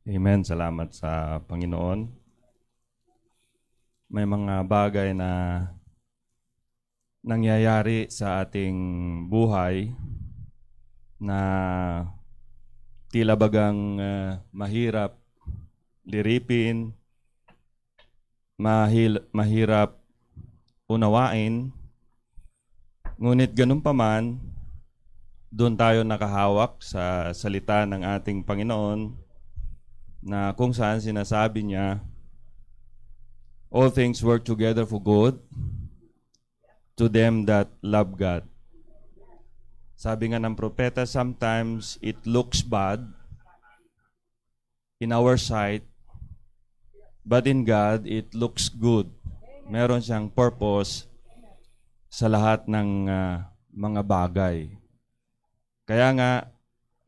Amen. Salamat sa Panginoon. May mga bagay na nangyayari sa ating buhay na tila bagang mahirap liripin, mahirap unawain. Ngunit ganun pa man, doon tayo nakahawak sa salita ng ating Panginoon na kung saan sinasabi niya, all things work together for good to them that love God. Sabi nga ng propeta, sometimes it looks bad in our sight, but in God, it looks good. Meron siyang purpose sa lahat ng mga bagay. Kaya nga,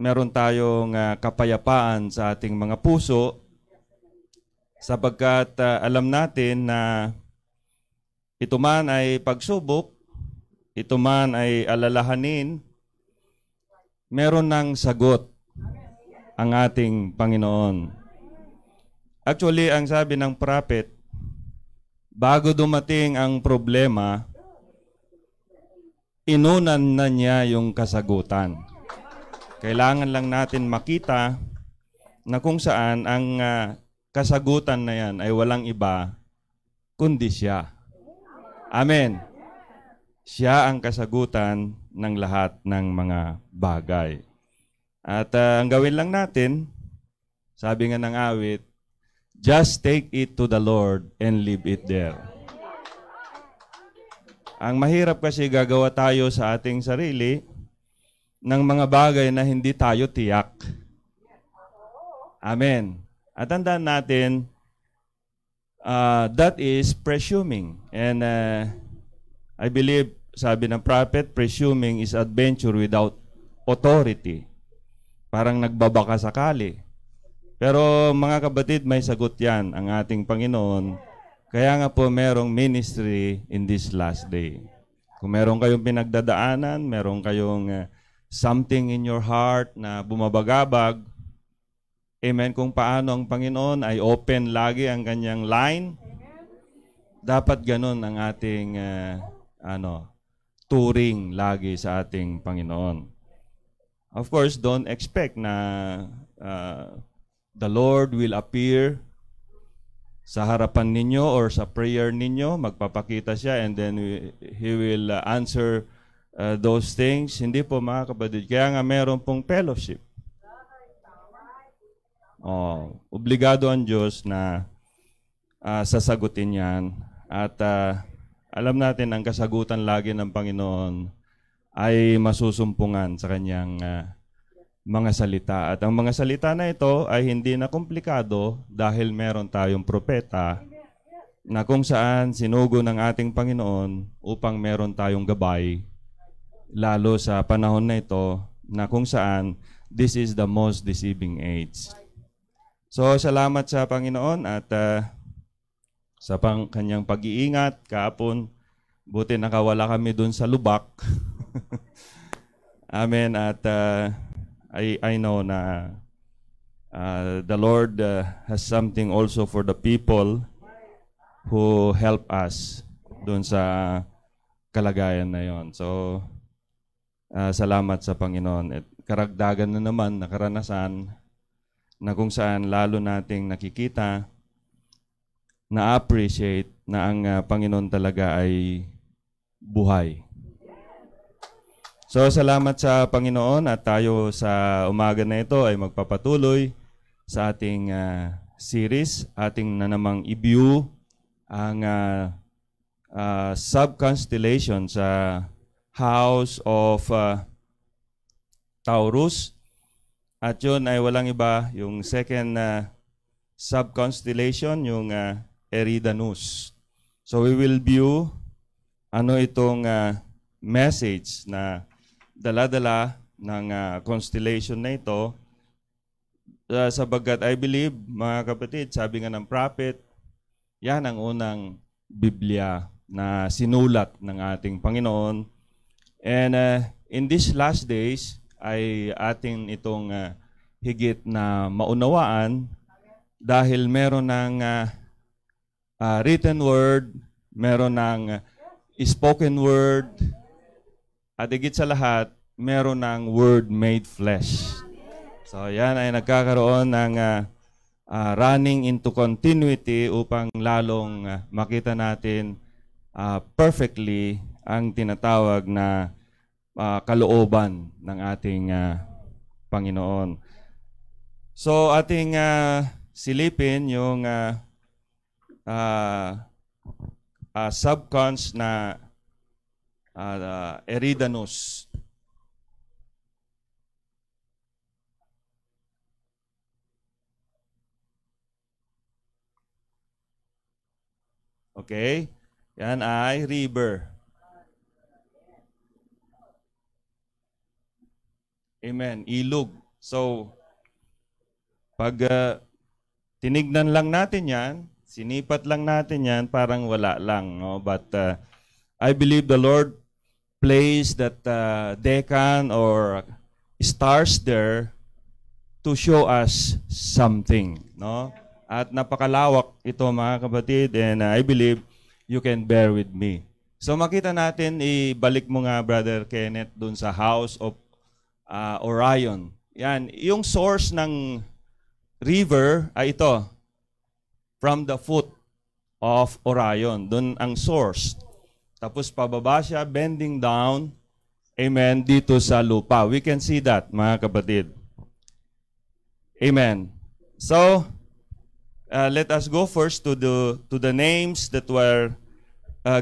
meron tayong kapayapaan sa ating mga puso sapagkat alam natin na ito man ay pagsubok, ito man ay alalahanin, meron ng sagot ang ating Panginoon. Actually, ang sabi ng prophet, bago dumating ang problema, inunan na niya yung kasagutan. Kailangan lang natin makita na kung saan ang kasagutan na yan ay walang iba kundi siya. Amen. Siya ang kasagutan ng lahat ng mga bagay. At ang gawin lang natin, sabi nga ng awit, just take it to the Lord and leave it there. Ang mahirap kasi gagawa tayo sa ating sarili ng mga bagay na hindi tayo tiyak. Amen. At tandaan natin, that is presuming. And I believe, sabi ng prophet, presuming is adventure without authority. Parang nagbabaka sakali. Pero mga kapatid, may sagot yan ang ating Panginoon. Kaya nga po merong ministry in this last day. Kung meron kayong pinagdadaanan, meron kayong something in your heart na bumabagabag, amen, kung paano ang Panginoon ay open lagi ang kanyang line, dapat ganun ang ating turing lagi sa ating Panginoon. Of course, don't expect na the Lord will appear sa harapan ninyo or sa prayer ninyo, magpapakita siya and then He will answer those things. Hindi po mga kapatid. Kaya nga meron pong fellowship. Obligado ang Diyos na sasagutin yan. At alam natin ang kasagutan lagi ng Panginoon ay masusumpungan sa kanyang mga salita. At ang mga salita na ito ay hindi na komplikado dahil meron tayong propeta na kung saan sinugo ng ating Panginoon upang meron tayong gabay, lalo sa panahon na ito na kung saan this is the most deceiving age. So, salamat sa Panginoon at sa kanyang pag-iingat kahapon. Buti nakawala kami dun sa lubak. Amen. At I know na the Lord has something also for the people who help us dun sa kalagayan na yon. So, salamat sa Panginoon. At karagdagan na naman na karanasan na kung saan lalo nating nakikita, na-appreciate na ang Panginoon talaga ay buhay. So, salamat sa Panginoon at tayo sa umaga na ito ay magpapatuloy sa ating series. Ating na namang i-view ang sub-constellation sa House of Taurus. At yun ay walang iba, yung second sub-constellation, yung Eridanus. So we will view ano itong message na dala-dala ng constellation na ito. Sabagat I believe, mga kapatid, sabi nga ng prophet, yan ang unang Biblia na sinulat ng ating Panginoon. And in these last days, ay ating itong higit na maunawaan dahil meron ng written word, meron ng spoken word, at higit sa lahat, meron ng word made flesh. So yan ay nagkakaroon ng running into continuity upang lalong makita natin perfectly ang tinatawag na kalooban ng ating Panginoon. So ating silipin yung subcons na Eridanus. Okay? Yan ay river. Amen. Ilog. So, pag tinignan lang natin yan, sinipat lang natin yan, parang wala lang. No? But I believe the Lord placed that decan or stars there to show us something. No? At napakalawak ito mga kapatid, and I believe you can bear with me. So makita natin, ibalik mo nga Brother Kenneth dun sa House of Orion. Yan, yung source ng river ay ito, from the foot of Orion. Dun ang source. Tapos pababa siya, bending down, amen, dito sa lupa. We can see that, mga kapatid. Amen. So, let us go first to the names that were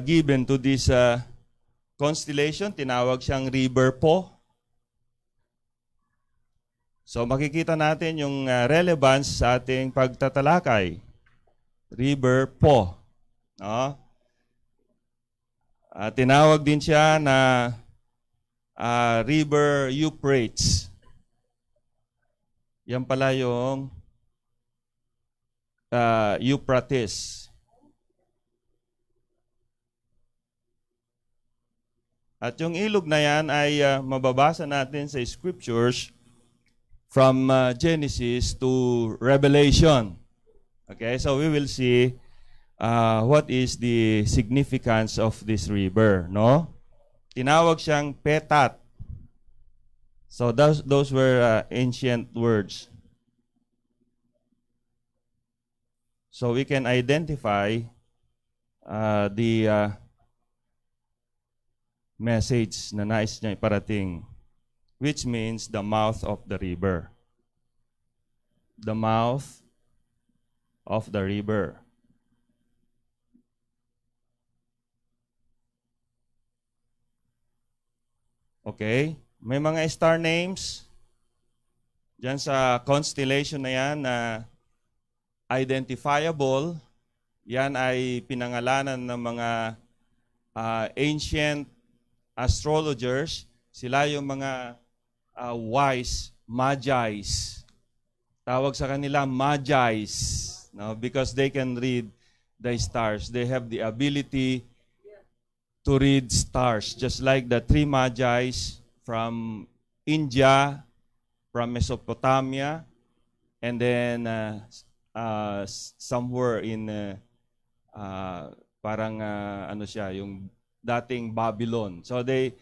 given to this constellation. Tinawag siyang River Po. So makikita natin yung relevance sa ating pagtatalakay. River Po. No? Tinawag din siya na River Euphrates. Yan pala yung Euphrates. At yung ilog na yan ay mababasa natin sa scriptures from Genesis to Revelation. Okay, so we will see what is the significance of this river, no? Tinawag siyang Petat. So those were ancient words. So we can identify the message na nais niya iparating, which means the mouth of the river. The mouth of the river. Okay? May mga star names dyan sa constellation na yan na identifiable. Yan ay pinangalanan ng mga ancient astrologers. Sila yung mga wise, magis. Tawag sa kanila magis, no? Because they can read the stars. They have the ability to read stars, just like the three magis from India, from Mesopotamia, and then somewhere in parang ano siya, yung dating Babylon. So they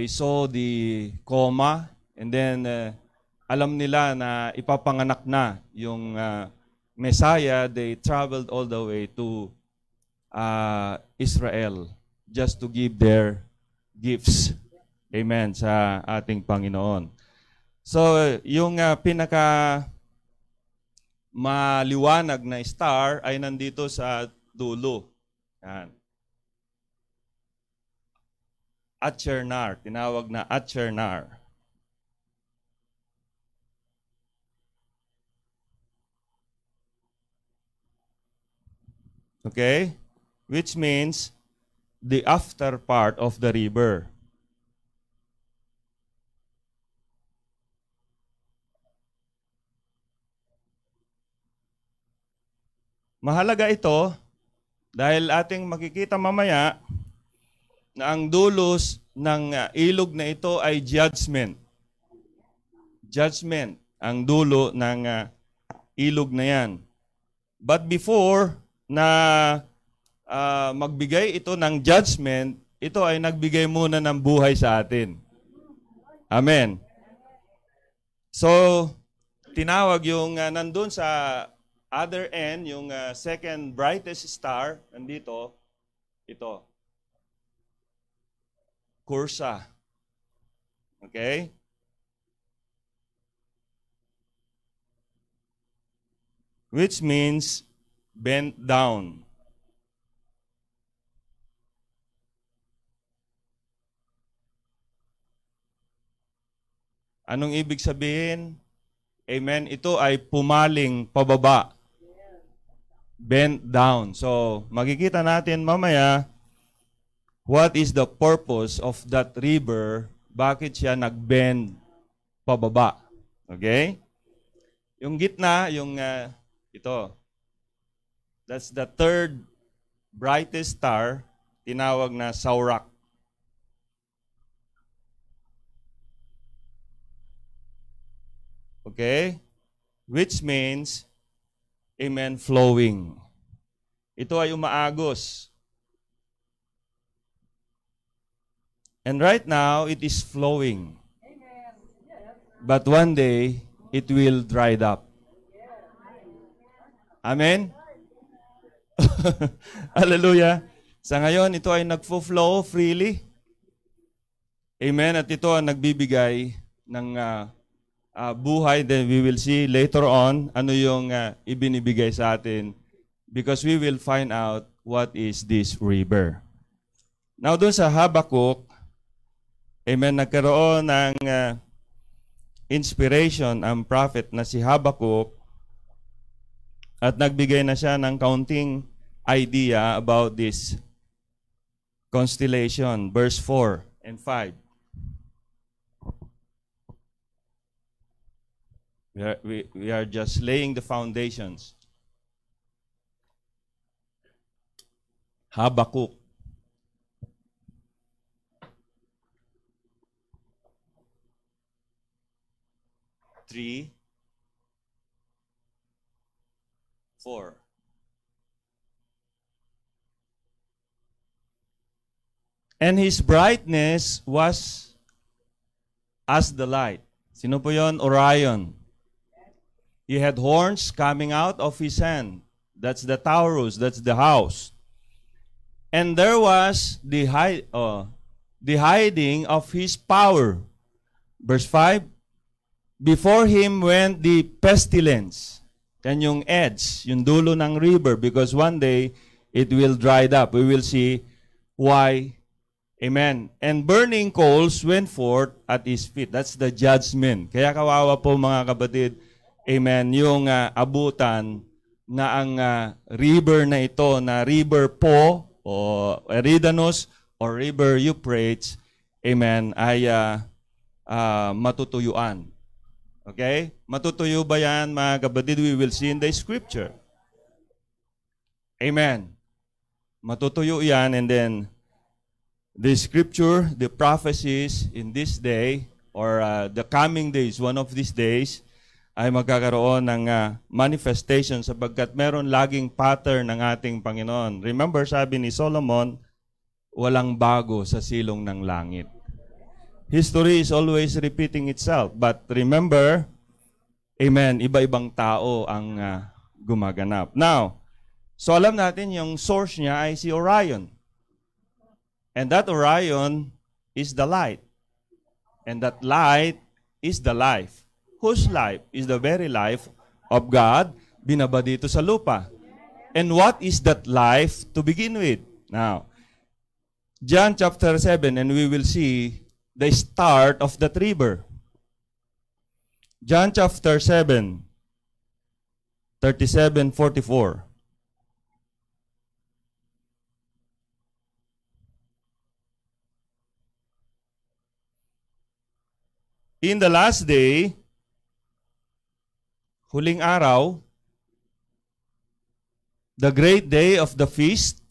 saw the coma, and then alam nila na ipapanganak na yung Messiah. They traveled all the way to Israel just to give their gifts. Amen, sa ating Panginoon. So, yung pinaka maliwanag na star ay nandito sa dulo. Yan. Achernar, tinawag na Achernar. Okay? Which means the after part of the river. Mahalaga ito dahil ating makikita mamaya na ang dulos ng ilog na ito ay judgment. Judgment ang dulo ng ilog na yan. But before na magbigay ito ng judgment, ito ay nagbigay muna ng buhay sa atin. Amen. So, tinawag yung nandun sa other end, yung second brightest star, nandito, ito. Kursa. Okay? Which means bent down. Anong ibig sabihin? Amen. Ito ay pumaling pababa. Bent down. So, makikita natin mamaya what is the purpose of that river. Bakit siya nag-bend pababa. Okay? Yung gitna, yung ito. That's the third brightest star, tinawag na Saurak. Okay? Which means, amen, flowing. Ito ay umaagos. And right now, it is flowing. But one day, it will dry up. Amen? Hallelujah. Sa ngayon, ito ay nagfo-flow freely. Amen? At ito ang nagbibigay ng buhay. Then we will see later on ano yung ibinibigay sa atin because we will find out what is this river. Now, doon sa Habakuk, amen, nagkaroon ng inspiration ang prophet na si Habakuk at nagbigay na siya ng kaunting idea about this constellation. Verse 4 and 5. We are just laying the foundations. Habakuk. Three, 4. And his brightness was as the light. Sino po yun? Orion. He had horns coming out of his hand. That's the Taurus. That's the house. And there was the hiding of his power. Verse 5. Before him went the pestilence. Yan yung edge, yung dulo ng river. Because one day, it will dry up. We will see why. Amen. And burning coals went forth at his feet. That's the judgment. Kaya kawawa po mga kapatid. Amen. Yung abutan na ang river na ito, na river Po o Eridanus or river Euphrates, amen, ay matutuyuan. Okay? Matutuyo ba yan, mga kapatid? We will see in the scripture. Amen. Matutuyo yan, and then the scripture, the prophecies in this day or the coming days, one of these days, ay magkakaroon ng manifestation sapagkat meron laging pattern ng ating Panginoon. Remember, sabi ni Solomon, walang bago sa silong ng langit. History is always repeating itself. But remember, amen, iba-ibang tao ang gumaganap. Now, so alam natin yung source niya ay si Orion. And that Orion is the light. And that light is the life. Whose life is the very life of God binaba dito sa lupa. And what is that life to begin with? Now, John chapter 7, and we will see the start of that river. John chapter 7, 37-44. In the last day, huling araw, the great day of the feast,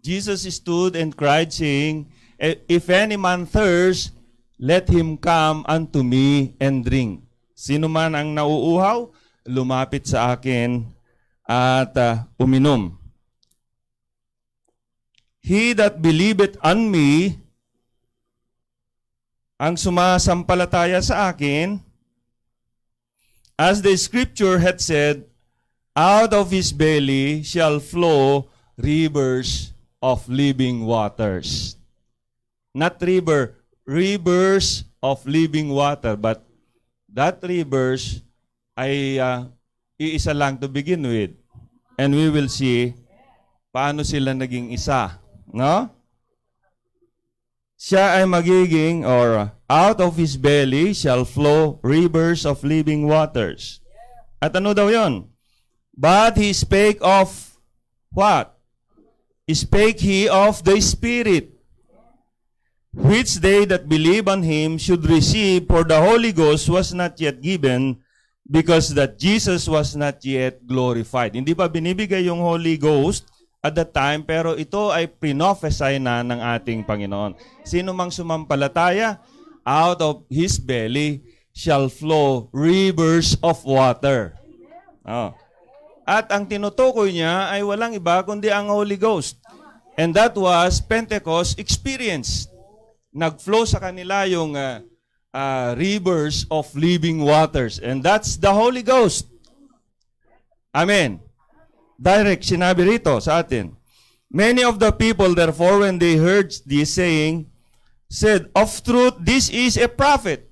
Jesus stood and cried, saying, If any man thirst, let him come unto me and drink. Sino man ang nauuhaw, lumapit sa akin at uminom. He that believeth on me, ang sumasampalataya sa akin, as the scripture had said, out of his belly shall flow rivers of living waters. Not river, rivers of living water. But that rivers ay iisa lang to begin with. And we will see paano sila naging isa. No? Siya ay magiging, or out of his belly shall flow rivers of living waters. At ano daw yon? But he spake of what? Spake he of the Spirit, which they that believe on him should receive, for the Holy Ghost was not yet given, because that Jesus was not yet glorified. Hindi pa binibigay yung Holy Ghost at that time, pero ito ay prophesy na ng ating Panginoon. Sino mang sumampalataya, out of his belly shall flow rivers of water. Oh. At ang tinutukoy niya ay walang iba kundi ang Holy Ghost. And that was Pentecost experience. Nag-flow sa kanila yung rivers of living waters. And that's the Holy Ghost. Amen. Direct sinabi rito sa atin. Many of the people, therefore, when they heard this saying, said, of truth, this is a prophet.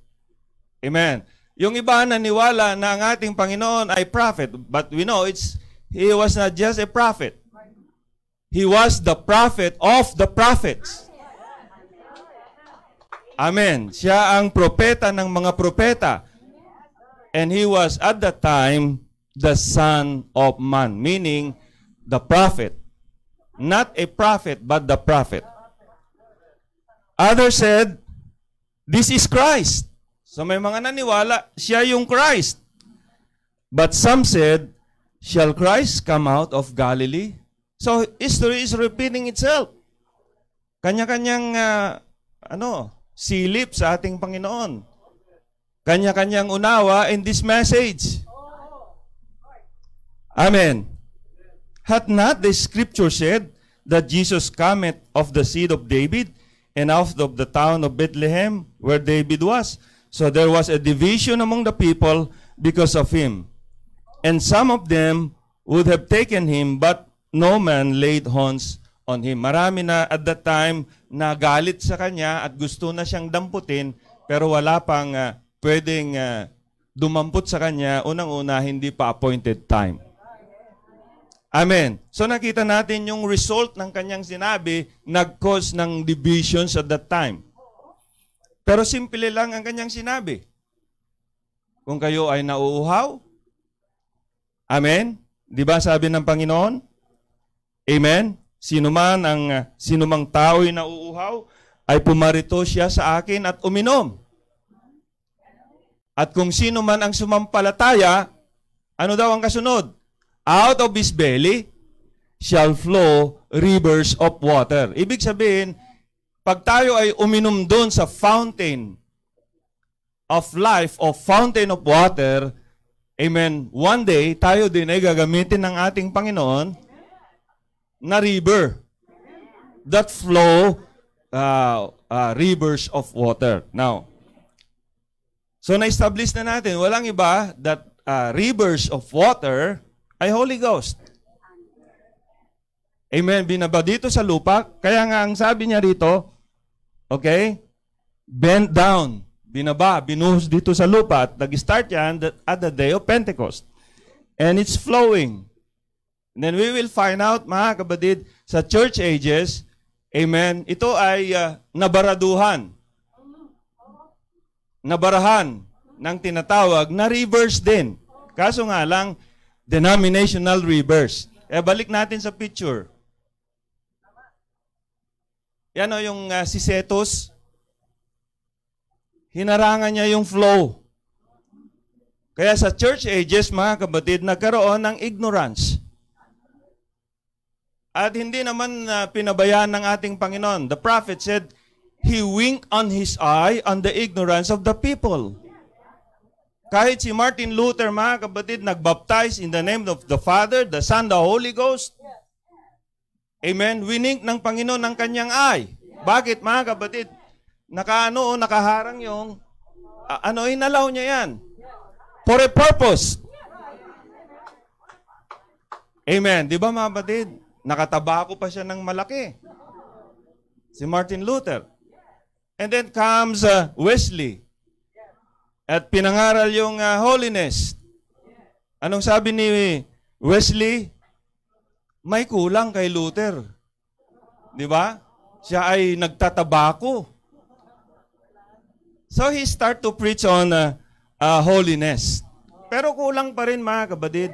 Amen. Yung iba naniwala na ang ating Panginoon ay prophet, but we know he was not just a prophet. He was the prophet of the prophets. Amen. Siya ang propeta ng mga propeta. And he was at that time the Son of Man, meaning the prophet. Not a prophet, but the prophet. Others said, this is Christ. So may mga naniwala, siya yung Christ. But some said, shall Christ come out of Galilee? So history is repeating itself. Kanya-kanyang silip sa ating Panginoon. Kanya-kanyang unawa in this message. Amen. Hath not the scripture said that Jesus cometh of the seed of David and out of the town of Bethlehem where David was? So there was a division among the people because of him. And some of them would have taken him, but no man laid hands on him. Marami na at that time na galit sa kanya at gusto na siyang damputin, pero wala pang pwedeng dumamput sa kanya. Unang-una, hindi pa appointed time. Amen. So nakita natin yung result ng kanyang sinabi, nag-cause ng divisions at that time. Pero simple lang ang kanyang sinabi. Kung kayo ay nauuhaw, amen? Di ba sabi ng Panginoon? Amen? Sino mang tao'y nauuhaw, ay pumarito siya sa akin at uminom. At kung sino man ang sumampalataya, ano daw ang kasunod? Out of his belly shall flow rivers of water. Ibig sabihin, pag tayo ay uminom doon sa fountain of life, of fountain of water, amen, one day, tayo din ay gagamitin ng ating Panginoon na river that flow rivers of water. Now, so na-establish na natin, walang iba that rivers of water ay Holy Ghost. Amen. Binaba dito sa lupa. Kaya nga ang sabi niya rito, okay, bent down. Binaba, binuhos dito sa lupa. At nag-start yan at the day of Pentecost. And it's flowing. And then we will find out, mga kapatid, sa church ages, amen, ito ay nabaraduhan. Nabarahan ng tinatawag na rivers din. Kaso nga lang, denominational rivers. Balik natin sa picture. Yan o yung si Cetus. Hinarangan niya yung flow. Kaya sa church ages, mga kapatid, nagkaroon ng ignorance. At hindi naman pinabayaan ng ating Panginoon. The prophet said, He winked on His eye on the ignorance of the people. Kahit si Martin Luther, mga kapatid, nagbaptize in the name of the Father, the Son, the Holy Ghost. Amen? Winink ng Panginoon ng kanyang eye. Bakit, mga kapatid? Nakaharang yung, inalaw niya yan. For a purpose. Amen. Di ba, mga kapatid? Nakatabako pa siya ng malaki. Si Martin Luther. And then comes Wesley. At pinangaral yung holiness. Anong sabi ni Wesley? May kulang kay Luther. Di ba? Siya ay nagtatabako. So he start to preach on holiness. Pero kulang pa rin, mga kapatid.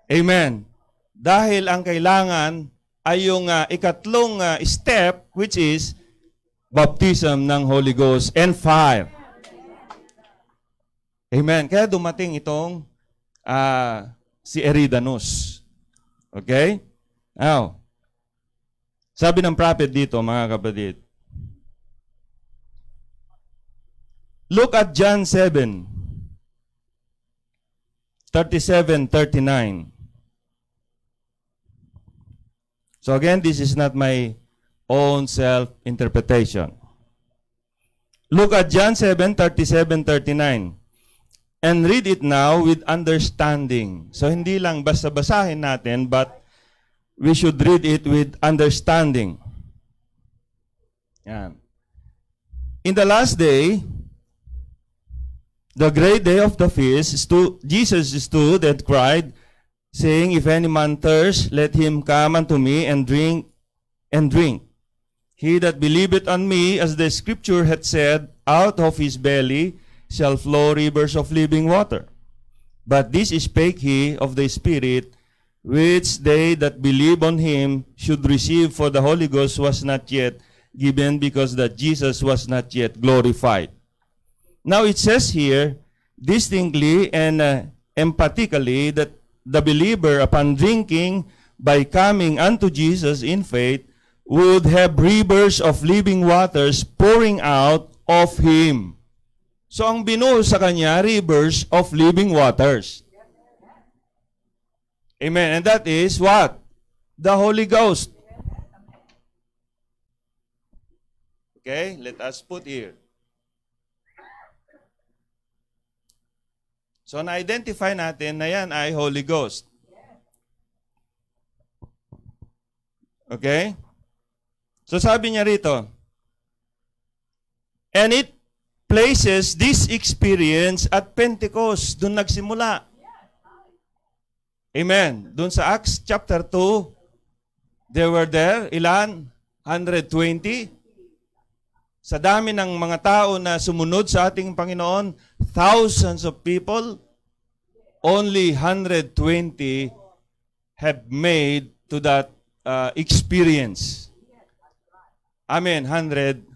Amen. Dahil ang kailangan ay yung ikatlong step, which is baptism ng Holy Ghost and fire. Amen. Kaya dumating itong si Eridanus. Okay? Now, sabi ng prophet dito, mga kapatid, look at John 7, 37-39. So again, this is not my own self-interpretation. Look at John 7, 37-39. And read it now with understanding. So hindi lang basta basahin natin, but we should read it with understanding. Yan. In the last day, the great day of the feast, Jesus stood and cried, saying, If any man thirst, let him come unto me and drink. He that believeth on me, as the scripture hath said, out of his belly shall flow rivers of living water. But this spake he of the Spirit, which they that believe on him should receive, for the Holy Ghost was not yet given, because that Jesus was not yet glorified. Now it says here, distinctly and emphatically, that the believer, upon drinking, by coming unto Jesus in faith, would have rivers of living waters pouring out of him. So ang binuo sa kanya, rivers of living waters. Amen. And that is what? The Holy Ghost. Okay, let us put here. So na-identify natin na yan ay Holy Ghost. Okay? So sabi niya rito, and it places this experience at Pentecost. Doon nagsimula. Amen. Doon sa Acts chapter 2, they were there, ilan? 120. Sa dami ng mga tao na sumunod sa ating Panginoon, thousands of people, only 120 have made to that experience. Amen. 120.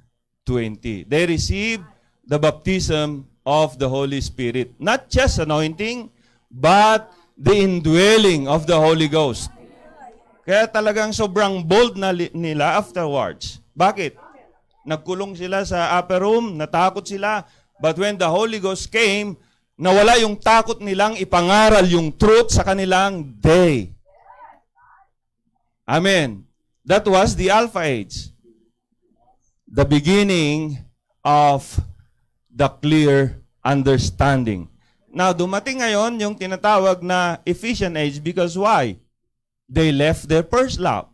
They received the baptism of the Holy Spirit. Not just anointing, but the indwelling of the Holy Ghost. Kaya talagang sobrang bold na nila afterwards. Bakit? Nagkulong sila sa upper room, natakot sila. But when the Holy Ghost came, nawala yung takot nilang ipangaral yung truth sa kanilang day. Amen. That was the Alpha Age. The beginning of the clear understanding. Now, dumating ngayon yung tinatawag na Ephesian age, because why? They left their first love.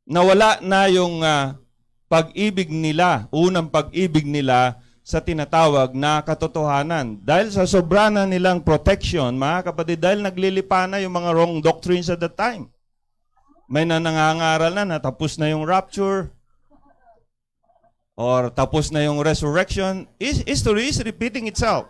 Nawala na yung pag-ibig nila, unang pag-ibig nila sa tinatawag na katotohanan. Dahil sa sobra na nilang protection, mga kapatid, dahil naglilipa na yung mga wrong doctrines at that time. May nangangaral na tapos na yung rapture, or tapos na yung resurrection. History is repeating itself.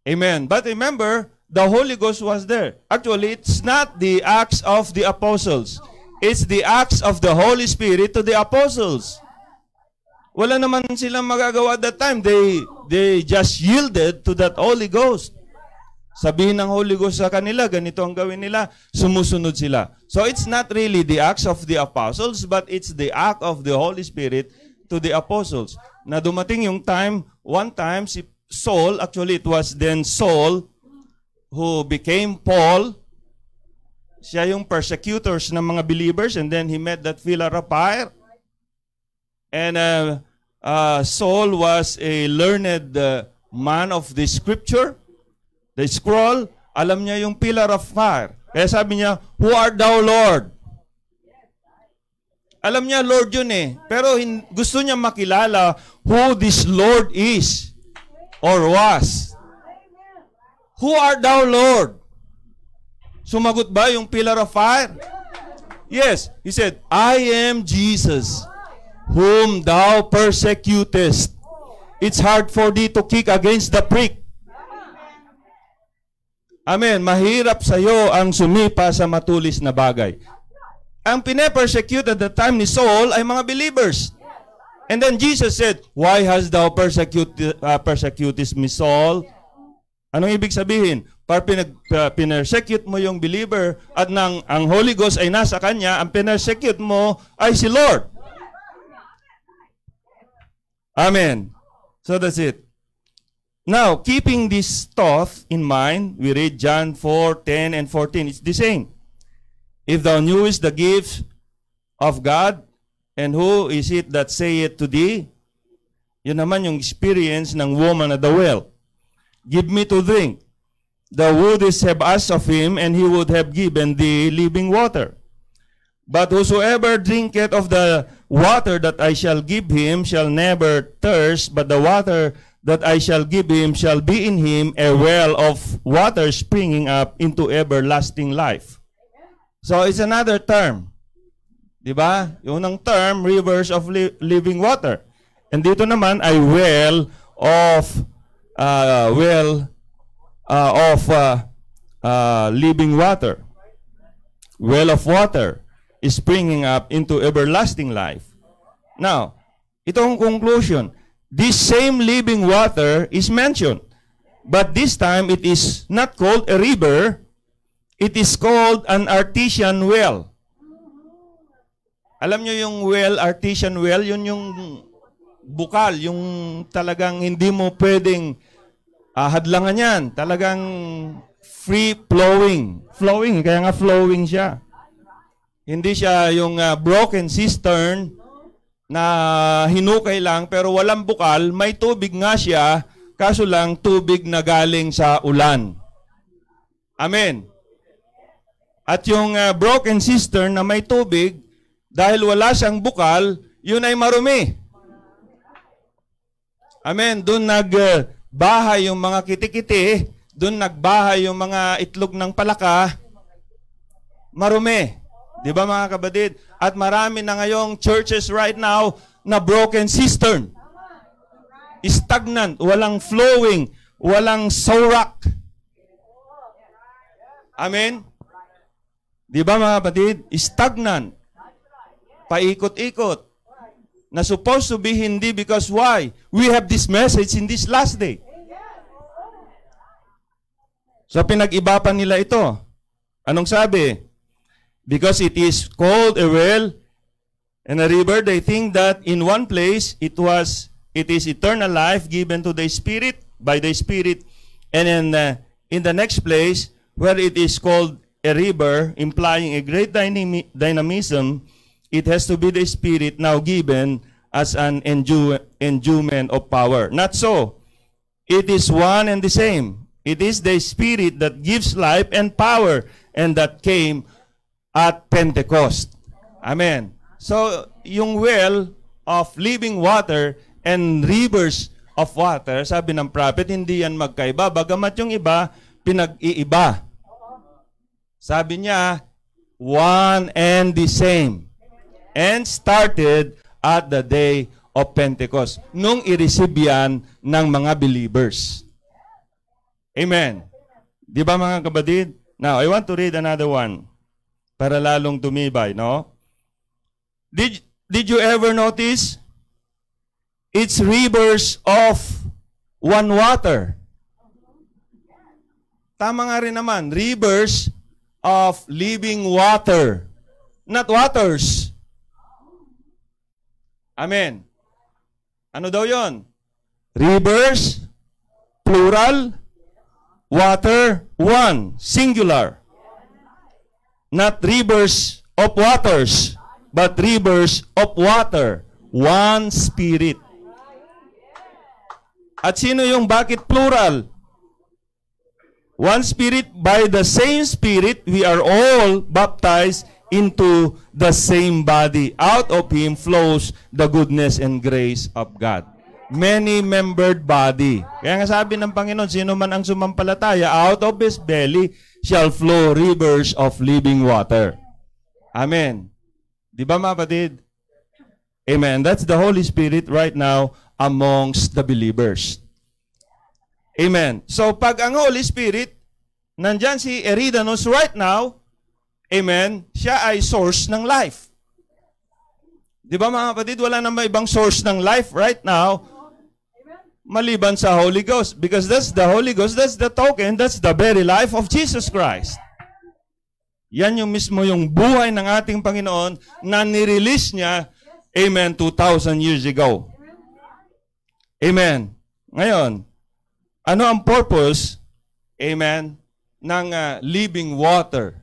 Amen. But remember, the Holy Ghost was there. Actually, it's not the acts of the apostles. It's the acts of the Holy Spirit to the apostles. Wala naman silang magagawa at that time. They just yielded to that Holy Ghost. Sabihin ng Holy Ghost sa kanila, ganito ang gawin nila, sumusunod sila. So it's not really the acts of the apostles, but it's the act of the Holy Spirit to the apostles. Na dumating yung time, one time, si Saul, actually it was then Saul who became Paul. Siya yung persecutors ng mga believers, and then he met that pillar of fire. And Saul was a learned man of the scripture, the scroll. Alam niya yung pillar of fire. Kaya sabi niya, "Who art thou, Lord?" Alam niya, Lord yun eh. Pero gusto niya makilala who this Lord is or was. "Who art thou, Lord?" Sumagot ba yung pillar of fire? Yes. He said, "I am Jesus, whom thou persecutest. It's hard for thee to kick against the prick." Amen. Mahirap sa iyo ang sumipa sa matulis na bagay. Ang pine-persecute at the time ni Saul ay mga believers. And then Jesus said, "Why hast thou persecutest me, Saul?" Anong ibig sabihin? Para pinersecute mo yung believer at nang ang Holy Ghost ay nasa kanya, ang pinersecute mo ay si Lord. Amen. So that's it. Now, keeping this thought in mind, we read John 4:10 and 14. It's the same. "If thou knewest the gift of God, and who is it that saith to thee?" Yun naman yung experience ng woman at the well. "Give me to drink. Thou wouldest have asked of him, and he would have given thee living water. But whosoever drinketh of the water that I shall give him shall never thirst, but the water that I shall give him shall be in him a well of water springing up into everlasting life." So it's another term. Diba? Yung unang term, rivers of living water. And dito naman ay well of living water. Well of water is springing up into everlasting life. Now, itong conclusion, this same living water is mentioned. But this time, it is not called a river. It is called an artesian well. Alam nyo yung well, artesian well, yun yung bukal, yung talagang hindi mo pwedeng hadlangan yan. Talagang free-flowing. Flowing, kaya nga flowing siya. Hindi siya yung broken cistern na hinukay lang pero walang bukal. May tubig nga siya, kaso lang tubig na galing sa ulan. Amen. At yung broken cistern na may tubig, dahil wala siyang bukal, yun ay marumi. Amen. Doon nagbahay yung mga kitikiti, doon nagbahay yung mga itlog ng palaka, marumi. Di ba mga kabadid? At marami na ngayong churches right now na broken cistern. Stagnant, walang flowing, walang sorak. Amen? Di ba mga kapatid? Stagnant. Paikot-ikot. Na supposed to be hindi because why? We have this message in this last day. So pinag-iba pa nila ito. Anong sabi? Because it is called a well and a river, they think that in one place it is eternal life given to the Spirit by the Spirit, and in the next place where it is called a river, implying a great dynamism, it has to be the Spirit now given as an endowment of power. Not so. It is one and the same. It is the Spirit that gives life and power, and that came at Pentecost. Amen. So, yung well of living water and rivers of water, sabi ng prophet, hindi yan magkaiba. Bagamat yung iba, pinag-iiba. Sabi niya, one and the same. And started at the day of Pentecost. Nung i-receive yan ng mga believers. Amen. Di ba mga kabadid? Now, I want to read another one. Para lalong tumibay, no? Did you ever notice? It's rivers of one water. Tama nga rin naman, rivers of living water. Not waters. Amen. Ano daw yon? Rivers, plural, water, one, singular. Not rivers of waters, but rivers of water, one Spirit. At sino yung bakit plural? One Spirit, by the same Spirit, we are all baptized into the same body. Out of Him flows the goodness and grace of God. Many-membered body. Kaya nga sabi ng Panginoon, sino man ang sumampalataya, out of his belly shall flow rivers of living water. Amen. Di ba mga kapatid? Amen. That's the Holy Spirit right now amongst the believers. Amen. So pag ang Holy Spirit, nandyan si Eridanos right now, amen, siya ay source ng life. Di ba mga kapatid, wala namang ibang source ng life right now maliban sa Holy Ghost. Because that's the Holy Ghost, that's the token, that's the very life of Jesus Christ. Yan yung mismo yung buhay ng ating Panginoon na nirelease niya, amen, 2,000 years ago. Amen. Ngayon, ano ang purpose, amen, ng living water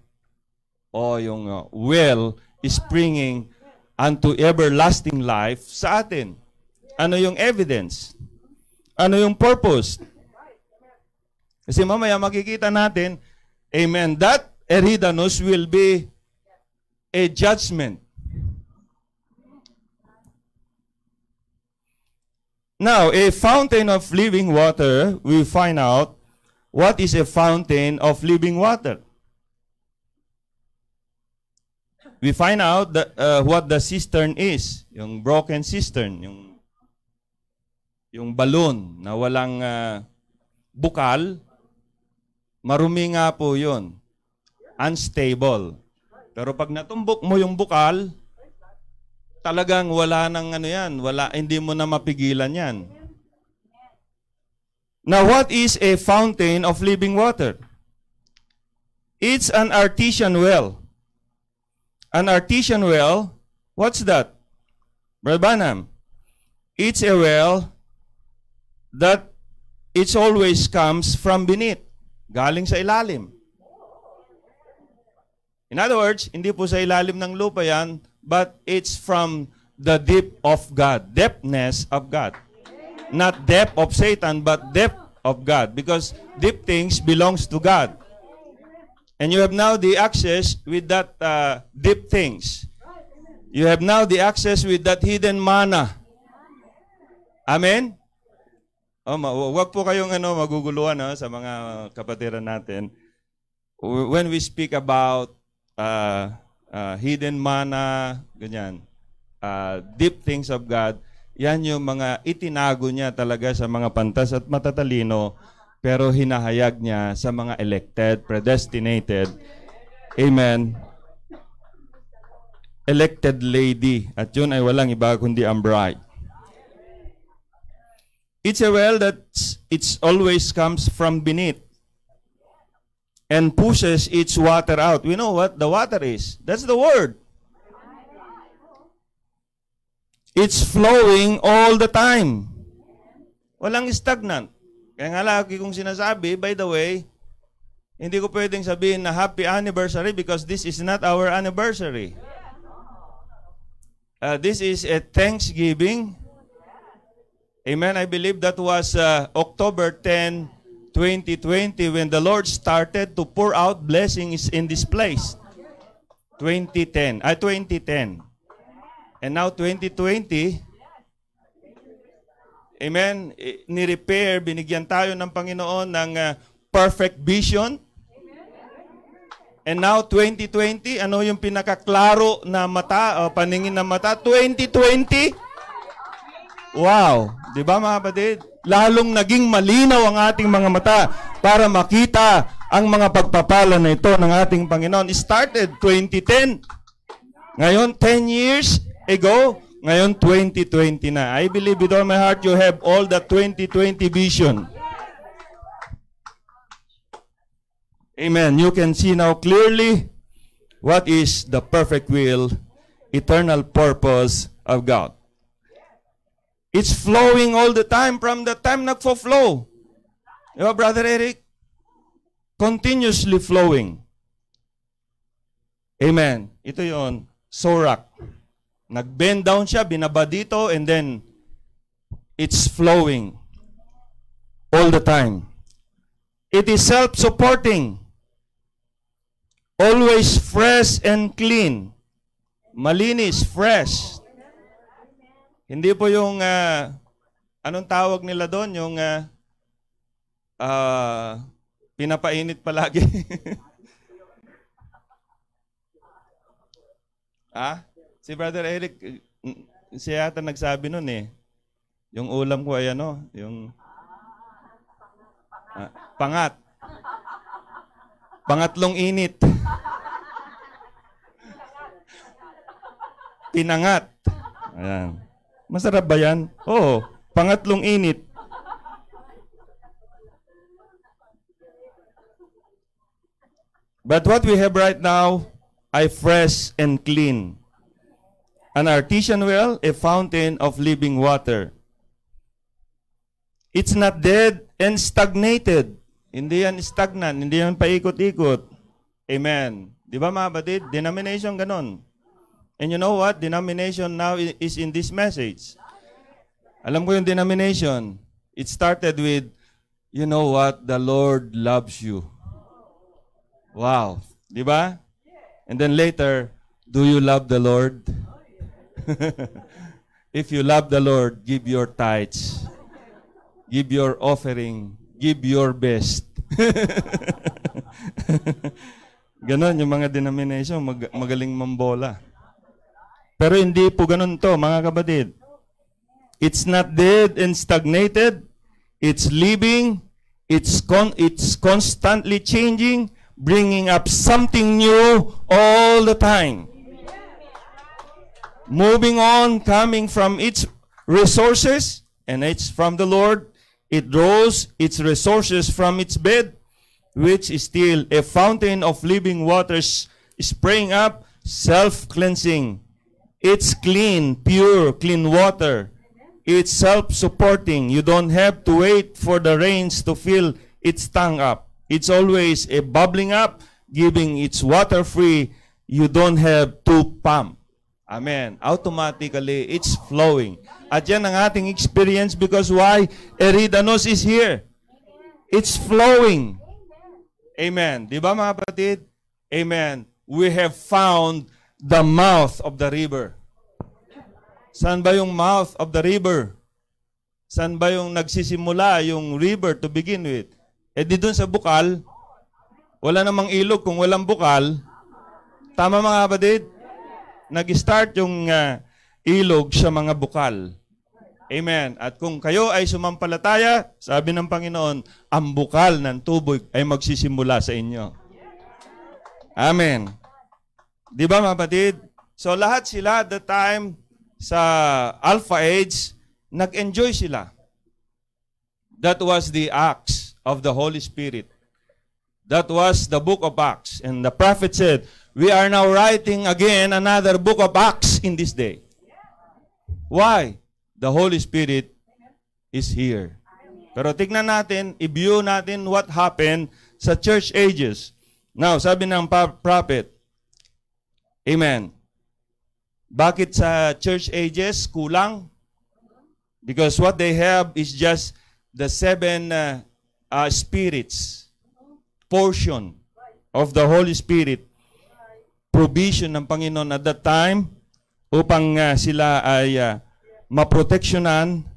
o yung well springing unto everlasting life sa atin? Ano yung evidence? Ano yung purpose? Kasi mamaya makikita natin, amen, that Eridanos will be a judgment. Now, a fountain of living water, we find out what is a fountain of living water. We find out that, what the cistern is, yung broken cistern, yung balon na walang bukal, marumi nga po yun. Unstable. Pero pag natumbok mo yung bukal, talagang wala nang ano yan, hindi mo na mapigilan yan. Now, what is a fountain of living water? It's an artesian well. An artesian well, what's that? Brother Branham, it's a well that it always comes from beneath, galing sa ilalim. In other words, hindi po sa ilalim ng lupa yan, but it's from the deep of God, depthness of God. Not depth of Satan, but depth of God, because deep things belongs to God. And you have now the access with that deep things. You have now the access with that hidden manna. Amen? Wag po kayong maguguluhan sa mga kapatiran natin. When we speak about hidden manna, ganyan, deep things of God, yan yung mga itinago niya talaga sa mga pantas at matatalino, pero hinahayag niya sa mga elected, predestinated, amen, elected lady. At yun ay walang iba kundi ang bride. It's a well that it's always comes from beneath and pushes its water out. We know what the water is. That's the word. It's flowing all the time. Walang stagnant. Kaya nga lagi kong sinasabi, by the way, hindi ko pwedeng sabihin na happy anniversary because this is not our anniversary. This is a Thanksgiving. Amen. I believe that was October 10, 2020 when the Lord started to pour out blessings in this place. 2010. And now 2020, amen, ni-repair, binigyan tayo ng Panginoon ng perfect vision. And now 2020, ano yung pinakaklaro na mata, paningin na mata? 2020. Wow! Di ba mga kapatid? Lalong naging malinaw ang ating mga mata para makita ang mga pagpapala na ito ng ating Panginoon. It started 2010. Ngayon, 10 years ago, ngayon 2020 na. I believe with all my heart you have all the 2020 vision. Amen. You can see now clearly what is the perfect will, eternal purpose of God. It's flowing all the time from the time nagfo-flow. Diba, Brother Eric? Continuously flowing. Amen. Ito yon, sorak. Nag-bend down siya, binaba dito, and then it's flowing all the time. It is self-supporting. Always fresh and clean. Malinis, fresh. Hindi po yung, anong tawag nila doon? Yung pinapainit palagi. Si Brother Eric, siya yata nagsabi nun eh. Yung ulam ko ay ano, yung pangat. Pangatlong init. Pinangat. Ayan. Masarap ba yan? Oo. Pangatlong init. But what we have right now ay fresh and clean. An artesian well, a fountain of living water. It's not dead and stagnated. Hindi yan stagnant, hindi yan paikot-ikot. Amen. Di ba mga batid? Denomination ganon. And you know what? Denomination now is in this message. Alam ko yung denomination. It started with, you know what? The Lord loves you. Wow. Di ba? And then later, do you love the Lord? If you love the Lord, give your tithes. Give your offering. Give your best. Ganon yung mga denomination, magaling mambola. Pero hindi po ganon to, mga kapatid. It's not dead and stagnated. It's living. It's constantly changing, bringing up something new all the time. Moving on, coming from its resources, and it's from the Lord. It draws its resources from its bed, which is still a fountain of living waters spraying up, self-cleansing. It's clean, pure, clean water. It's self-supporting. You don't have to wait for the rains to fill its tank up. It's always a bubbling up, giving its water free. You don't have to pump. Amen. Automatically, it's flowing. At yan ang ating experience because why? Eridanos is here. It's flowing. Amen. Di ba mga kapatid? Amen. We have found the mouth of the river. Saan ba yung mouth of the river? Saan ba yung nagsisimula yung river to begin with? Eh di dun sa bukal, wala namang ilog kung walang bukal. Tama mga kapatid? Nag-start yung ilog sa mga bukal. Amen. At kung kayo ay sumampalataya, sabi ng Panginoon, ang bukal ng tubig ay magsisimula sa inyo. Amen. Di ba mga kapatid? So lahat sila at the time sa Alpha Age, nag-enjoy sila. That was the Acts of the Holy Spirit. That was the book of Acts. And the prophet said, we are now writing again another book of Acts in this day. Why? The Holy Spirit is here. Pero tignan natin, i-view natin what happened sa church ages. Now, sabi ng prophet, Amen. Bakit sa church ages kulang? Because what they have is just the 7 spirits, portion of the Holy Spirit, provision ng Panginoon at that time upang sila ay maproteksyonan.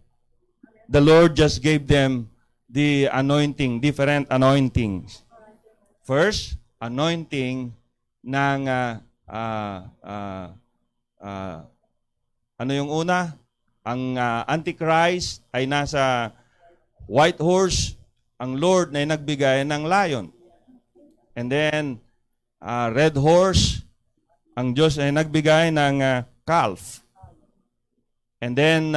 The Lord just gave them the anointing, different anointings. First, anointing ng ano yung una? Ang Antichrist ay nasa white horse, ang Lord na nagbigay ng lion. And then, red horse, ang Diyos ay nagbigay ng calf. And then,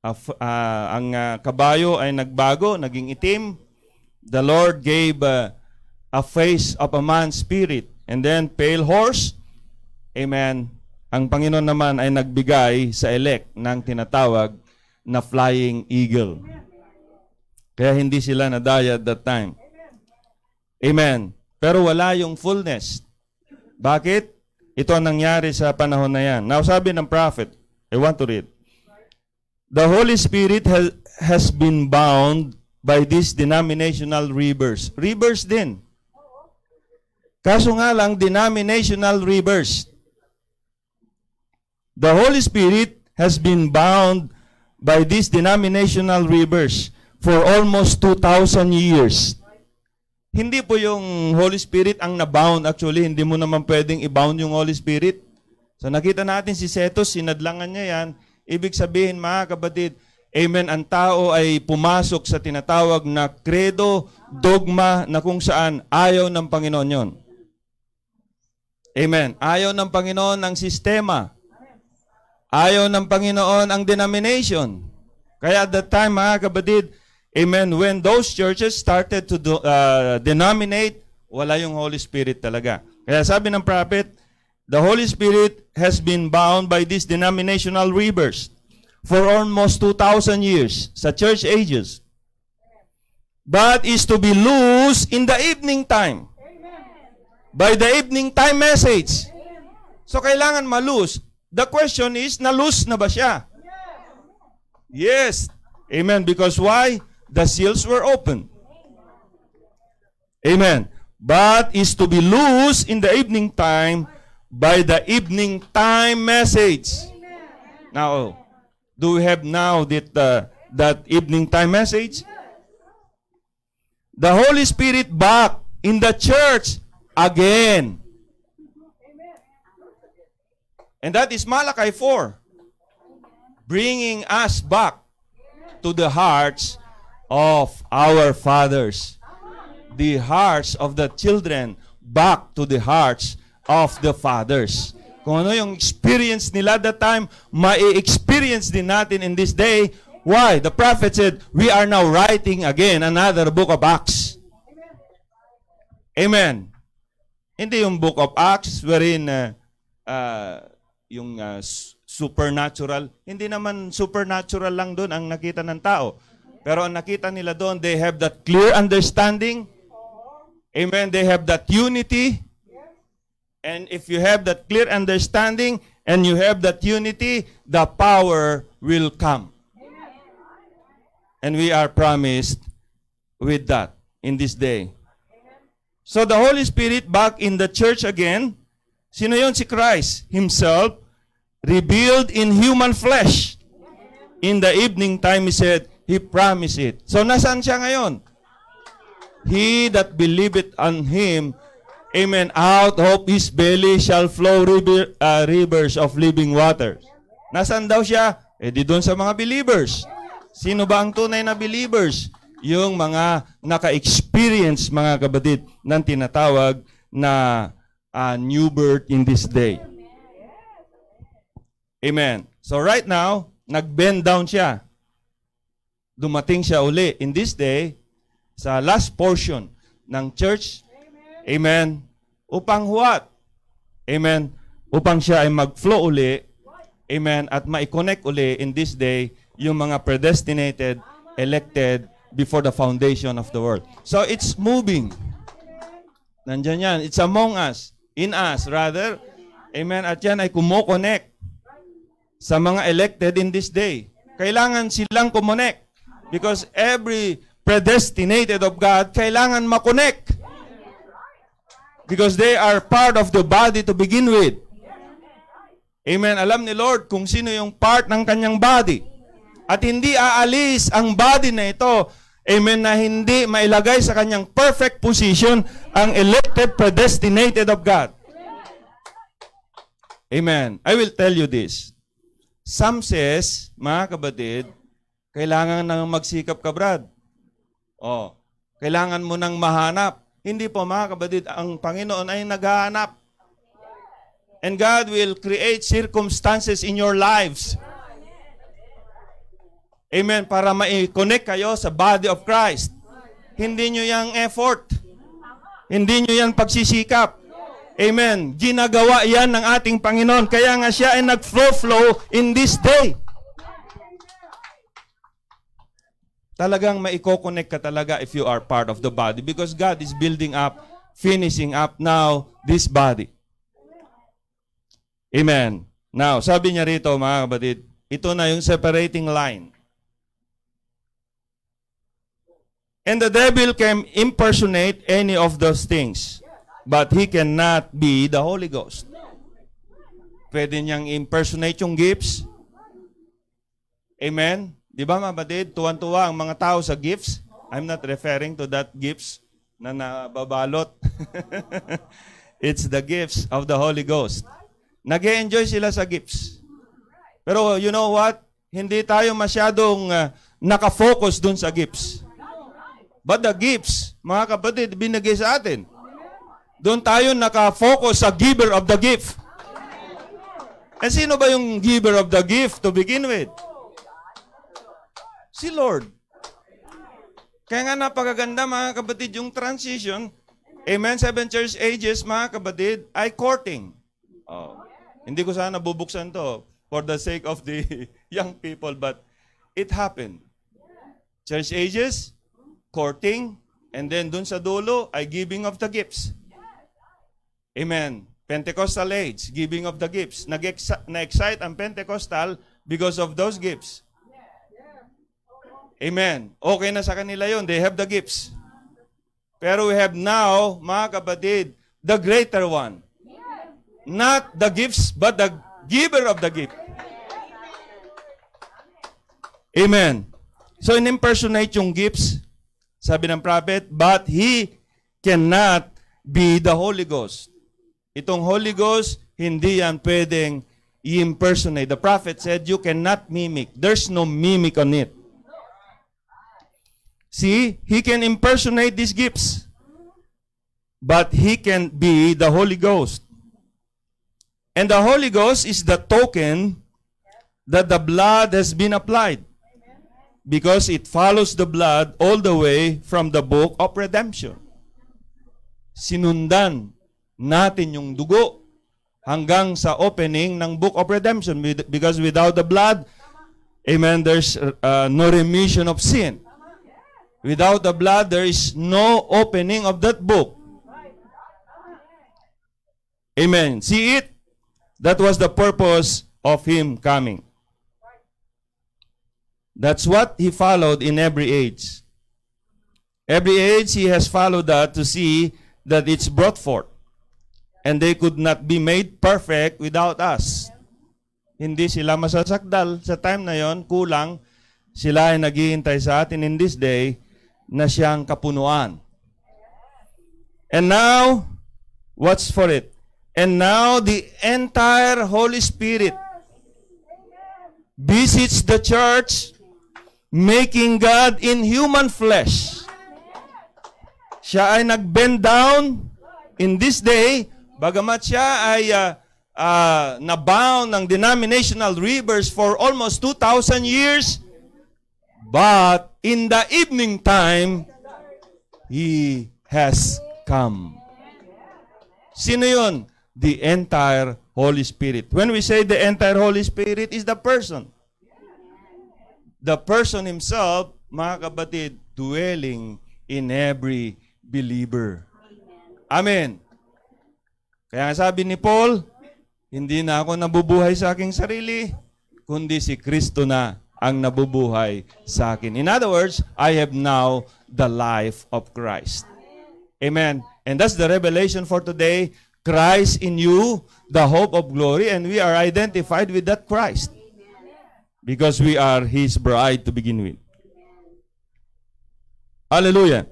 ang kabayo ay nagbago, naging itim. The Lord gave a face of a man's spirit. And then, pale horse, amen, ang Panginoon naman ay nagbigay sa elect ng tinatawag na flying eagle. Kaya hindi sila nadaya at that time. Amen. Pero wala yung fullness. Bakit? Ito ang nangyari sa panahon na yan. Now, sabi ng prophet, I want to read. The Holy Spirit has been bound by these denominational rivers. Rivers din. Kaso nga lang, denominational rivers. The Holy Spirit has been bound by these denominational rivers for almost 2,000 years. Hindi po yung Holy Spirit ang nabound. Actually, hindi mo naman pwedeng i-bound yung Holy Spirit. So nakita natin si Cetus, sinadlangan niya yan. Ibig sabihin, mga kapatid, amen, ang tao ay pumasok sa tinatawag na credo, dogma, na kung saan ayaw ng Panginoon yon. Amen. Ayaw ng Panginoon ang sistema. Ayaw ng Panginoon ang denomination. Kaya at that time, mga kapatid, amen, when those churches started to denominate, wala yung Holy Spirit talaga. Kaya sabi ng prophet, the Holy Spirit has been bound by these denominational rivers for almost 2,000 years sa church ages, but is to be loose in the evening time. By the evening time message. So kailangan ma-loose. The question is, na-loose na ba siya? Yes. Amen. Because why? The seals were open. Amen. But is to be loose in the evening time by the evening time message. Now, do we have now that evening time message? The Holy Spirit back in the church again. And that is Malachi 4. Bringing us back to the hearts of our fathers. The hearts of the children back to the hearts of the fathers. Kung ano yung experience nila that time, ma-experience din natin in this day. Why? The prophet said, we are now writing again another book of Acts. Amen. Hindi yung book of Acts wherein yung supernatural. Hindi naman supernatural lang doon ang nakita ng tao. Pero ang nakita nila doon, they have that clear understanding. Amen. They have that unity. And if you have that clear understanding and you have that unity, the power will come. And we are promised with that in this day. So the Holy Spirit back in the church again. Sino yun? Si Christ Himself, revealed in human flesh. In the evening time, He said, He promised it. So nasaan siya ngayon? He that believeth on Him, amen, out of his belly shall flow rivers of living waters. Nasaan daw siya? Eh di doon sa mga believers. Sino ba ang tunay na believers? Yung mga naka-experience, mga kapatid, ng tinatawag na new birth in this day. Amen. So right now, nag-bend down siya. Dumating siya uli in this day sa last portion ng church. Amen. Upang what? Amen. Upang siya ay mag-flow uli. Amen. At ma-connect uli in this day yung mga predestinated, elected before the foundation of the world. So it's moving. Nandyan yan. It's among us. In us, rather. Amen. At yan ay kumo-connect sa mga elected in this day. Kailangan silang kumonect. Because every predestinated of God, kailangan makonect. Because they are part of the body to begin with. Amen. Alam ni Lord kung sino yung part ng kanyang body. At hindi aalis ang body na ito, amen, na hindi mailagay sa kanyang perfect position ang elected, predestinated of God. Amen. I will tell you this. Some says, mga kapatid, kailangan nang magsikap ka, Brad. Kailangan mo nang mahanap. Hindi po, mga kapatid, ang Panginoon ay naghahanap. And God will create circumstances in your lives. Amen. Para ma-connect kayo sa body of Christ. Hindi nyo yung effort. Hindi nyo yan pagsisikap. Amen. Ginagawa yan ng ating Panginoon. Kaya nga siya ay nag-flow in this day. talagang maiko-connect ka talaga if you are part of the body because God is building up, finishing up now this body. Amen. Now, sabi niya rito mga kapatid, ito na yung separating line. And the devil can impersonate any of those things, but he cannot be the Holy Ghost. Pwede niyang impersonate yung gifts. Amen? Di ba mga kapatid, tuwan-tuwa ang mga tao sa gifts? I'm not referring to that gifts na nababalot. It's the gifts of the Holy Ghost. Nag-e-enjoy sila sa gifts. Pero you know what? Hindi tayo masyadong nakafocus dun sa gifts. But the gifts, mga kapatid, binigay sa atin. Doon tayo nakafocus sa giver of the gift. And sino ba yung giver of the gift to begin with? Si Lord. Kaya nga napakaganda mga kapatid yung transition. Amen, 7 church ages mga kapatid ay courting. Oh. Hindi ko sana bubuksan to for the sake of the young people, but it happened. Church ages, courting, and then dun sa dulo ay giving of the gifts. Amen. Pentecostal age, giving of the gifts. Na-excite ang Pentecostal because of those gifts. Amen. Okay na sa kanila yun. They have the gifts. Pero we have now, mga kapatid, the greater one. Not the gifts, but the giver of the gift. Amen. So, in-impersonate yung gifts, sabi ng prophet, but he cannot be the Holy Ghost. Itong Holy Ghost, hindi yan pwedeng i-impersonate. The prophet said, you cannot mimic. There's no mimic on it. See, he can impersonate these gifts, but he can be the Holy Ghost. And the Holy Ghost is the token that the blood has been applied because it follows the blood all the way from the book of redemption. Sinundan natin yung dugo hanggang sa opening ng book of redemption because without the blood, amen, there's no remission of sin. Without the blood, there is no opening of that book. Amen. See it? That was the purpose of him coming. That's what he followed in every age. Every age he has followed that to see that it's brought forth. And they could not be made perfect without us. Hindi sila masasakdal sa time na yon, kulang. Sila ay naghihintay sa atin in this day na siyang kapunuan. And now, what's for it? And now the entire Holy Spirit visits the church, making God in human flesh. Siya ay nag-bend down in this day, bagamat siya ay nabound ng denominational rivers for almost 2,000 years, but in the evening time, He has come. Sino yun? The entire Holy Spirit. When we say the entire Holy Spirit is the person. The person himself, mga kapatid, dwelling in every believer. Amen. Kaya sabi ni Paul, hindi na ako nabubuhay sa aking sarili, kundi si Kristo na ang nabubuhay sa akin. In other words, I have now the life of Christ. Amen. And that's the revelation for today. Christ in you, the hope of glory, and we are identified with that Christ because we are His bride to begin with. Hallelujah.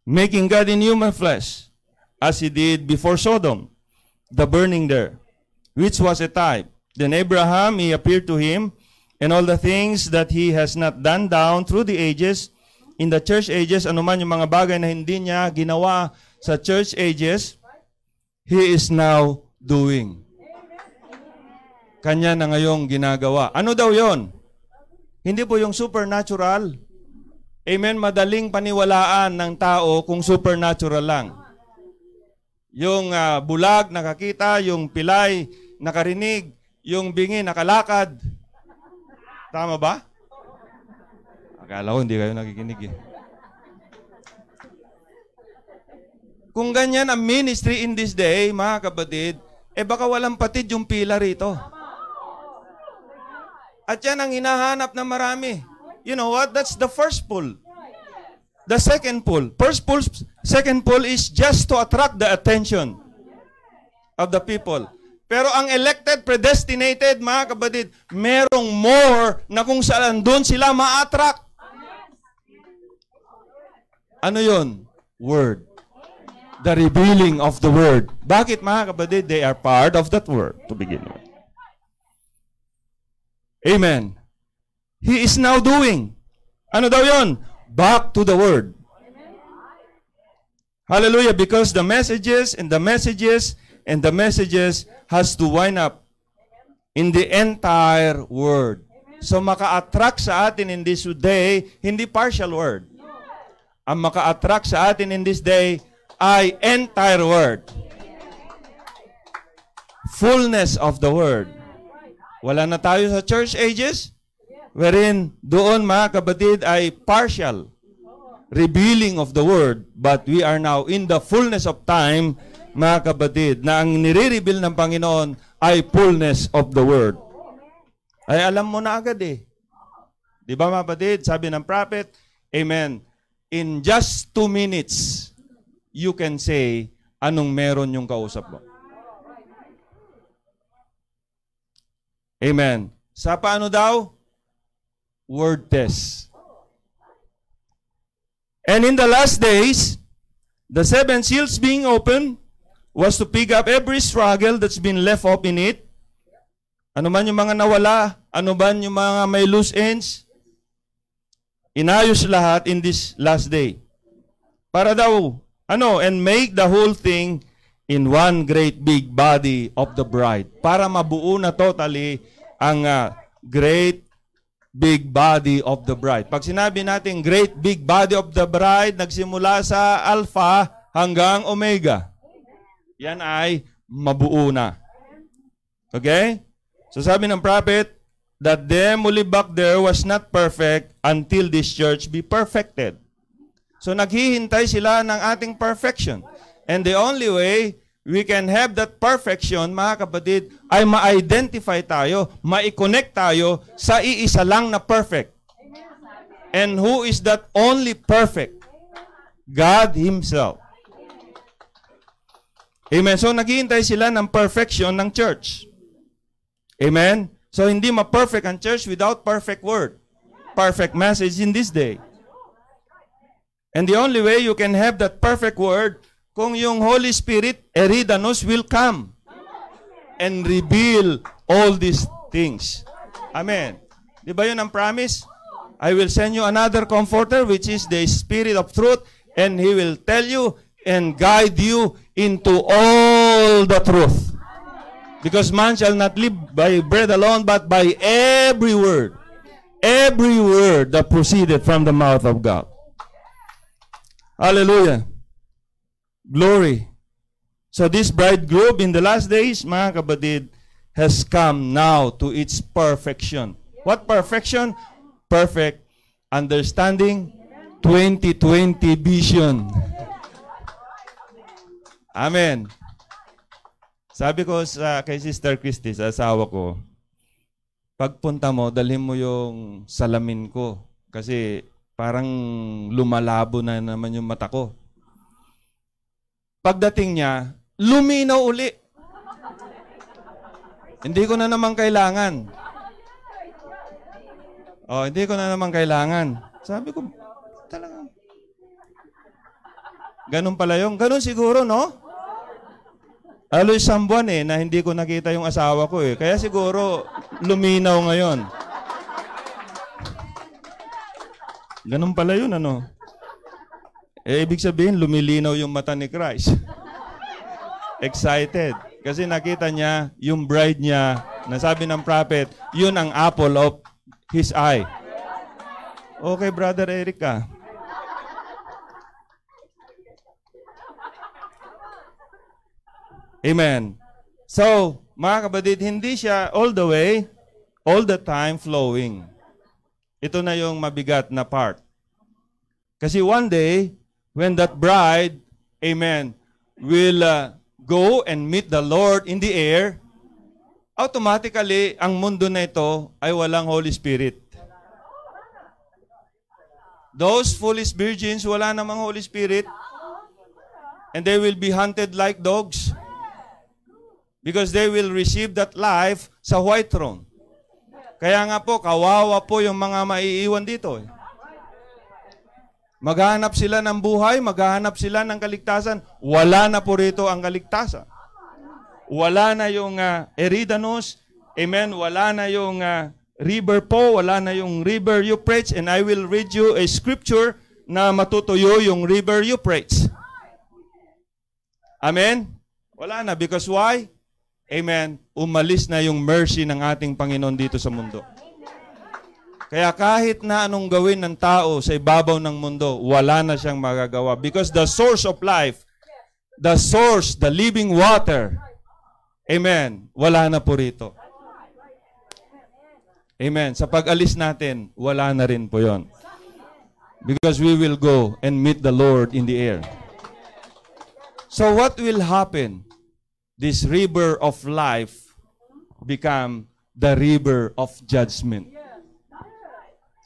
Making God in human flesh, as He did before Sodom, the burning there, which was a type. Then Abraham, He appeared to him, and all the things that He has not done down through the ages, in the church ages, anuman yung mga bagay na hindi niya ginawa sa church ages, He is now doing. Kanya na ngayong ginagawa. Ano daw yon? Hindi po yung supernatural. Amen, madaling paniwalaan ng tao kung supernatural lang. Yung bulag nakakita, yung pilay nakarinig, yung bingi nakalakad. Tama ba? Akala ko hindi kayo nakikinig eh. Kung ganyan ang ministry in this day, mga kapatid, baka walang patid yung pila rito. At yan ang hinahanap ng marami. You know what? That's the first pull. The second pull. Second pull is just to attract the attention of the people. Pero ang elected, predestinated, mga kapatid, merong more na kung saan doon sila ma-attract. Ano yun? Word. The revealing of the Word. Bakit, mga kapatid? They are part of that Word to begin with. Amen. He is now doing. Ano daw yun? Back to the Word. Hallelujah. Because the messages and the messages and the messages has to wind up in the entire Word. So maka-attract sa atin in this day, hindi partial Word. Ang maka-attract sa atin in this day ay entire Word. Fullness of the Word. Wala na tayo sa church ages, wherein doon, mga kapatid, ay partial revealing of the Word, but we are now in the fullness of time, mga kapatid, na ang nire-reveal ng Panginoon ay fullness of the Word. Ay alam mo na agad eh. Di ba, mga kapatid? Sabi ng prophet, Amen, in just 2 minutes, you can say anong meron yung kausap mo. Amen. Sa paano daw? Word test. And in the last days, the 7 seals being opened was to pick up every struggle that's been left off in it. Ano man yung mga nawala, ano man yung mga may loose ends, inayos lahat in this last day. Para daw, and make the whole thing in one great big body of the bride. Para mabuo na totally ang great big body of the bride. Pag sinabi natin great big body of the bride, nagsimula sa Alpha hanggang Omega. Yan ay mabuo na. Okay? So sabi ng prophet, that them who live back there was not perfect until this church be perfected. So naghihintay sila ng ating perfection. And the only way we can have that perfection, mga kapatid, ay ma-identify tayo, ma-connect tayo sa iisa lang na perfect. And who is that only perfect? God Himself. Amen. So naghihintay sila ng perfection ng church. Amen. So hindi ma-perfect ang church without perfect word, perfect message in this day. And the only way you can have that perfect word, kung yung Holy Spirit, Eridanos, will come and reveal all these things. Amen. Di ba yun ang promise? I will send you another comforter, which is the Spirit of truth, and He will tell you and guide you into all the truth. Because man shall not live by bread alone, but by every word that proceeded from the mouth of God. Hallelujah. Glory. So this bridegroom in the last days, mga kapatid, has come now to its perfection. What perfection? Perfect understanding, 2020 vision. Amen. Sabi ko kay Sister Christy, sa asawa ko, pagpunta mo, dalhin mo yung salamin ko. Kasi parang lumalabo na naman yung mata ko. Pagdating niya, luminaw uli. Hindi ko na naman kailangan. Hindi ko na naman kailangan. Sabi ko, talagang. Ganun pala yung, ganun siguro, no? Aloy isang buwan na hindi ko nakita yung asawa ko Kaya siguro, luminaw ngayon. Ganun pala yun, ano? Ibig sabihin, lumilinaw yung mata ni Christ. Excited. Kasi nakita niya, yung bride niya, nasabi ng prophet, yun ang apple of his eye. Okay, Brother Eric ka. Amen. So, mga kapatid, hindi siya all the way, all the time flowing. ito na yung mabigat na part. Kasi one day, when that bride, amen, will go and meet the Lord in the air, automatically, ang mundo na ito ay walang Holy Spirit. Those foolish virgins, wala namang Holy Spirit. And they will be hunted like dogs. Because they will receive that life sa white throne. Kaya nga po, kawawa po yung mga maiiwan dito. Maghahanap sila ng buhay, maghahanap sila ng kaligtasan. Wala na po rito ang kaligtasan. Wala na yung Eridanos. Amen. Wala na yung river po. Wala na yung river Euphrates. And I will read you a scripture na matutuyo yung river Euphrates. Amen? Wala na. Because why? Amen. Umalis na yung mercy ng ating Panginoon dito sa mundo. Kaya kahit na anong gawin ng tao sa ibabaw ng mundo, wala na siyang magagawa. Because the source of life, the source, the living water, amen, wala na po rito. Amen. Sa pag-alis natin, wala na rin po yon. Because we will go and meet the Lord in the air. So what will happen? This river of life become the river of judgment.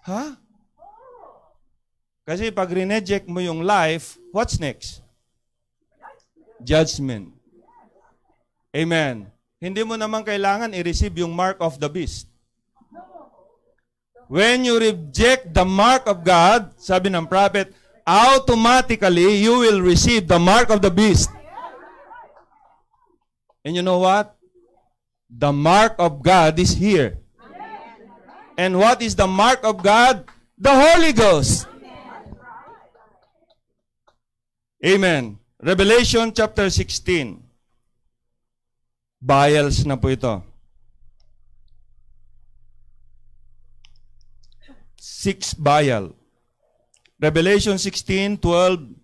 Ha? Kasi pag rineject mo yung life, what's next? Judgment. Amen. Hindi mo naman kailangan i-receive yung mark of the beast. When you reject the mark of God, sabi ng prophet, automatically you will receive the mark of the beast. And you know what? The mark of God is here. And what is the mark of God? The Holy Ghost. Amen. Revelation chapter 16. Vials na po ito. 6 vial. Revelation 16, 12,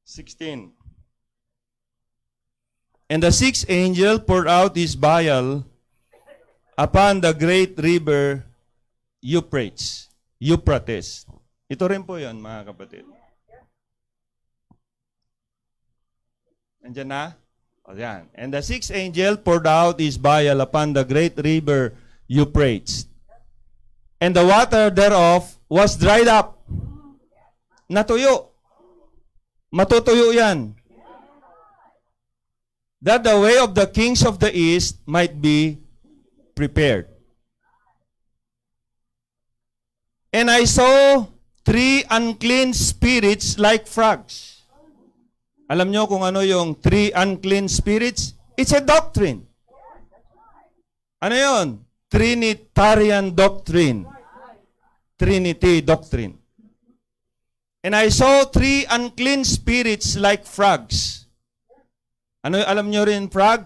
16. And the sixth angel poured out his vial upon the great river Euphrates. Ito rin po yun, mga kapatid. Nandiyan na? O yan. And the sixth angel poured out his vial upon the great river Euphrates. And the water thereof was dried up. Natuyo. Matutuyo yan. That the way of the kings of the east might be prepared. And I saw 3 unclean spirits like frogs. Alam nyo kung ano yung 3 unclean spirits? It's a doctrine. Ano yun? Trinitarian doctrine. Trinity doctrine. And I saw 3 unclean spirits like frogs. Ano alam nyo rin frog?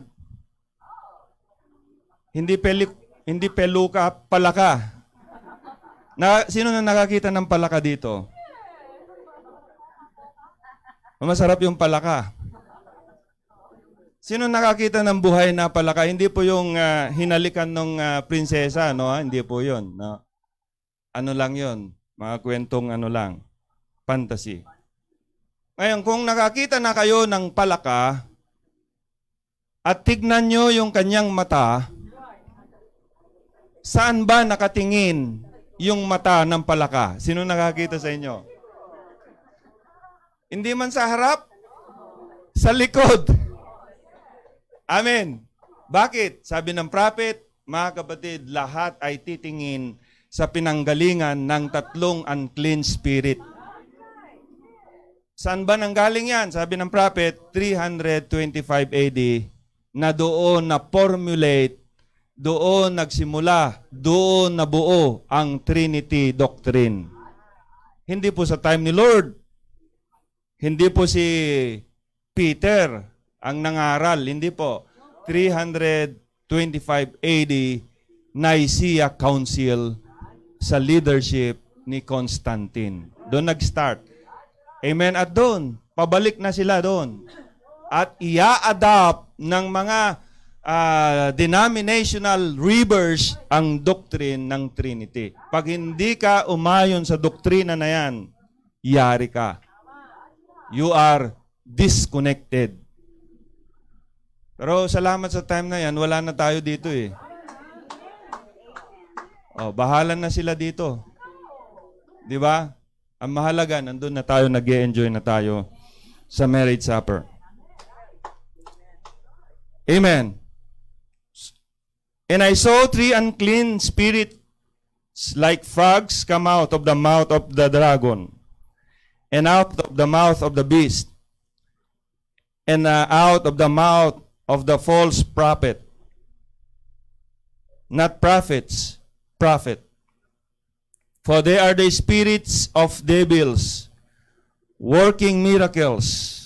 Hindi peluka, palaka. Sino na nakakita ng palaka dito? Masarap yung palaka. Sino nakakita ng buhay na palaka? Hindi po yung hinalikan ng prinsesa, no? Hindi po yun. No? Ano lang yun? Mga kwentong ano lang. Fantasy. Ngayon, kung nakakita na kayo ng palaka at tignan nyo yung kanyang mata, saan ba nakatingin yung mata ng palaka? Sino nakakita sa inyo? Hindi man sa harap, sa likod. Amen. Bakit? Sabi ng prophet, mga kapatid, lahat ay titingin sa pinanggalingan ng 3 unclean spirit. Saan ba nanggaling yan? Sabi ng prophet, 325 AD, na doon na-formulate, doon nagsimula, doon nabuo ang Trinity doctrine. Hindi po sa time ni Lord. Hindi po si Peter ang nangaral. Hindi po. 325 AD, Nicaea Council sa leadership ni Constantine. Doon nag-start. Amen. At doon, pabalik na sila doon. At ia-adapt ng mga denominational reverse ang doctrine ng Trinity. Pag hindi ka umayon sa doktrina na yan, yari ka. You are disconnected. Pero salamat sa time na yan, wala na tayo dito eh. Oh, bahala na sila dito. Di ba? Ang mahalaga, nandun na tayo, nag-e-enjoy na tayo sa marriage supper. Amen. And I saw 3 unclean spirits like frogs come out of the mouth of the dragon, and out of the mouth of the beast, and out of the mouth of the false prophet. Not prophets, prophet. For they are the spirits of devils, working miracles